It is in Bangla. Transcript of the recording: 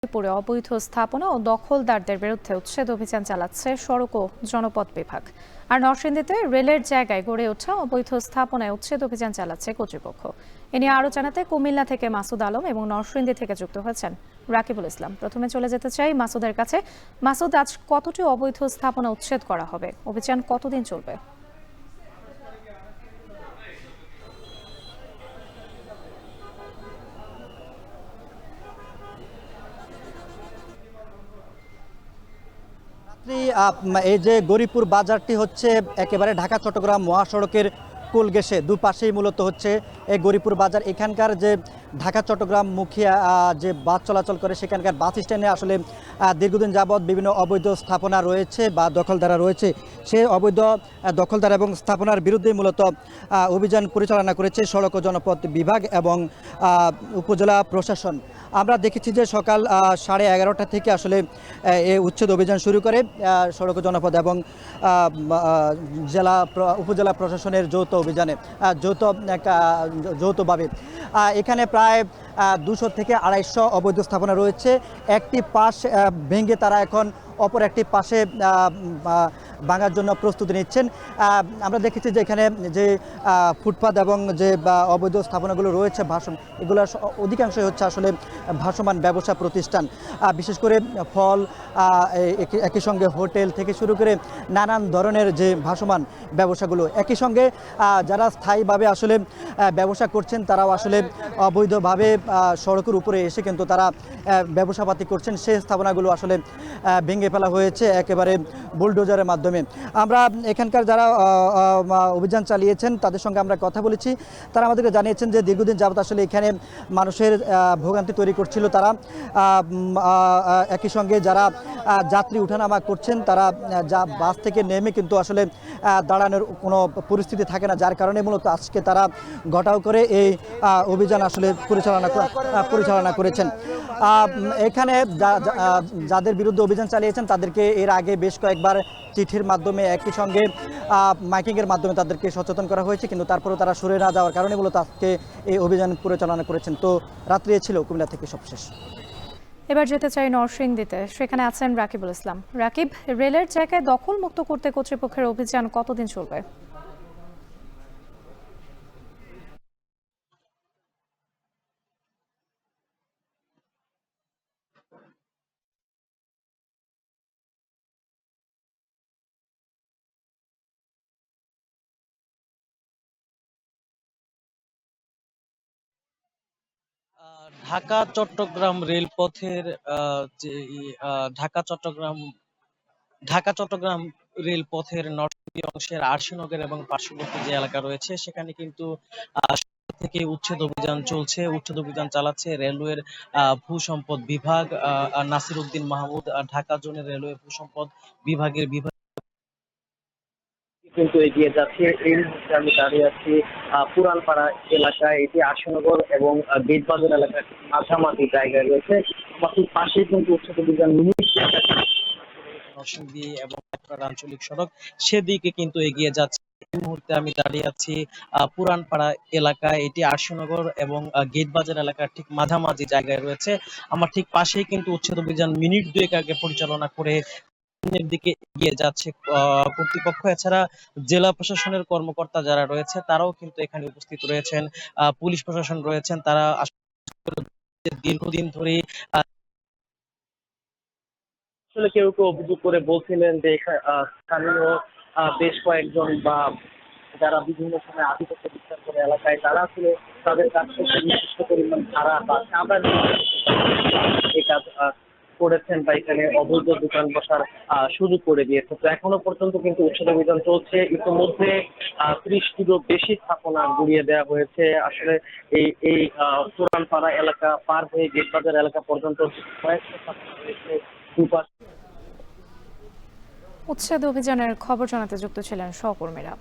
পরে অবৈধ স্থাপনা ও দখলদারদের বিরুদ্ধে উচ্ছেদ অভিযান চালাচ্ছে সড়ক ও জনপথ বিভাগ। আর নরসিংদীতে রেলের জায়গায় গড়ে ওঠা অবৈধ স্থাপনায় উচ্ছেদ অভিযান চালাচ্ছে কর্তৃপক্ষ। এ নিয়ে আরও জানাতে কুমিল্লা থেকে মাসুদ আলম এবং নরসিংদী থেকে যুক্ত হয়েছেন রাকিবুল ইসলাম। প্রথমে চলে যেতে চাই মাসুদের কাছে। মাসুদ, আজ কতটি অবৈধ স্থাপনা উচ্ছেদ করা হবে? অভিযান কতদিন চলবে? এই যে গরিপুর বাজারটি হচ্ছে একেবারে ঢাকা চট্টগ্রাম মহাসড়কের কোল ঘেঁষে দুপাশেই মূলত হচ্ছে এই গরিপুর বাজার। এখানকার যে ঢাকা চট্টগ্রাম মুখী যে বাস চলাচল করে সেখানকার বাস স্ট্যান্ডে আসলে দীর্ঘদিন যাবৎ বিভিন্ন অবৈধ স্থাপনা রয়েছে বা দখলদারা রয়েছে। সেই অবৈধ দখলদার এবং স্থাপনার বিরুদ্ধে মূলত অভিযান পরিচালনা করেছে সড়ক ও জনপথ বিভাগ এবং উপজেলা প্রশাসন। আমরা দেখেছি যে সকাল 11:30 থেকে আসলে এই উচ্ছেদ অভিযান শুরু করে সড়ক ও জনপথ এবং উপজেলা প্রশাসনের যৌথ অভিযানে যৌথভাবে এখানে প্রায় 200 থেকে 250 অবৈধ স্থাপনা রয়েছে। একটি পাশ ভেঙে তারা এখন অপর একটি পাশে ভাঙার জন্য প্রস্তুতি নিচ্ছেন। আমরা দেখেছি যে এখানে যে ফুটপাত এবং যে অবৈধ স্থাপনাগুলো রয়েছে এগুলো অধিকাংশই হচ্ছে আসলে ভাসমান ব্যবসা প্রতিষ্ঠান, বিশেষ করে ফল, একই সঙ্গে হোটেল থেকে শুরু করে নানান ধরনের যে ভাসমান ব্যবসাগুলো। একই সঙ্গে যারা স্থায়ীভাবে আসলে ব্যবসা করছেন তারাও আসলে অবৈধভাবে সড়কের উপরে এসে কিন্তু তারা ব্যবসাপাতি করছেন। সেই স্থাপনাগুলো আসলে ভেঙে ফেলা হয়েছে একেবারে বুলডোজারের মাধ্যমে। আমরা এখানকার যারা অভিযান চালিয়েছেন তাদের সঙ্গে আমরা কথা বলেছি। তারা আমাদেরকে জানিয়েছেন যে দীর্ঘদিন যাবত আসলে এখানে মানুষের ভোগান্তি তৈরি করছিল তারা। একই সঙ্গে যারা যাত্রী উঠানামা করছেন তারা বাস থেকে নেমে কিন্তু আসলে দাঁড়ানোর কোনো পরিস্থিতি থাকে না, যার কারণে মূলত আজকে তারা ঘটাও করে এই অভিযান আসলে পরিচালনা করেছেন। এখানে যাদের বিরুদ্ধে অভিযান চালিয়েছেন তাদেরকে এর আগে বেশ কয়েকবার চিঠির মাধ্যমে একই সঙ্গে মাইকিংয়ের মাধ্যমে তাদেরকে সচেতন করা হয়েছে, কিন্তু তারপরেও তারা সরে না যাওয়ার কারণে মূলত আজকে এই অভিযান পরিচালনা করেছেন। তো রাত্রে ছিল কুমিল্লা থেকে সবশেষ। এবার যেতে চাই নরসিংদীতে, সেখানে আছেন রাকিবুল ইসলাম। রাকিব, রেলের জায়গায় দখল মুক্ত করতে কর্তৃপক্ষের অভিযান কতদিন চলবে? ঢাকা চট্টগ্রাম রেলপথের যে ঢাকা চট্টগ্রাম রেলপথের নরসিংদী অংশের আরশীনগর এবং পার্শ্ববর্তী যে এলাকা রয়েছে সেখানে কিন্তু সকাল থেকে উচ্ছেদ অভিযান চলছে। উচ্ছেদ অভিযান চালাচ্ছে রেলওয়ের ভূসম্পদ বিভাগ। নাসির উদ্দিন মাহমুদ ঢাকা জোনের রেলওয়ে ভূসম্পদ বিভাগের কিন্তু এগিয়ে যাচ্ছে। এই মুহূর্তে আমি দাঁড়িয়ে আছি পুরানপাড়া এলাকায়। এটি আশানগর এবং গেটবাজার এলাকার মাঝামাঝি জায়গায় রয়েছে। আমার পাশেই কিন্তু উচ্ছেদ অভিযান নরসিংদী এবং আঞ্চলিক সড়ক সেদিকে কিন্তু এগিয়ে যাচ্ছে। এই মুহূর্তে আমি দাঁড়িয়ে আছি পুরানপাড়া এলাকায়। এটি আরশীনগর এবং গেট বাজার এলাকার ঠিক মাঝামাঝি জায়গায় রয়েছে। আমার ঠিক পাশেই কিন্তু উচ্ছেদ অভিযান মিনিট দুয়েক আগে পরিচালনা করে সামনের দিকে এগিয়ে যাচ্ছে কর্তৃপক্ষ। এছাড়া জেলা প্রশাসনের কর্মকর্তা যারা রয়েছে তারাও কিন্তু এখানে উপস্থিত রয়েছেন, পুলিশ প্রশাসন রয়েছেন। তারা দীর্ঘদিন ধরে আসলে কেউ কেউ অভিযোগ করে বলছিলেন যে স্থানীয় বেশ কয়েকজন বা যারা বিভিন্ন সময় আধিপত্য বিস্তার করে এলাকায় তারা আসলে তাদের কাছ থেকে নির্দিষ্ট পরিমাণ ভাড়া বা চাঁদা এই কাজ করেছেন বা এখানে অবৈধ দোকান বসার সুযোগ করে দিয়েছে। তো এখনো পর্যন্ত কিন্তু উচ্ছেদ অভিযান চলছে। ইতিমধ্যে 30টিরও বেশি স্থাপনা গুড়িয়ে দেওয়া হয়েছে। আসলে এই পুরানপাড়া এলাকা পার হয়ে গেটবাজার এলাকা পর্যন্ত কয়েকটা স্থাপনা রয়েছে। উচ্ছেদ অভিযানের খবর জানাতে যুক্ত ছিলেন সহকর্মীরা।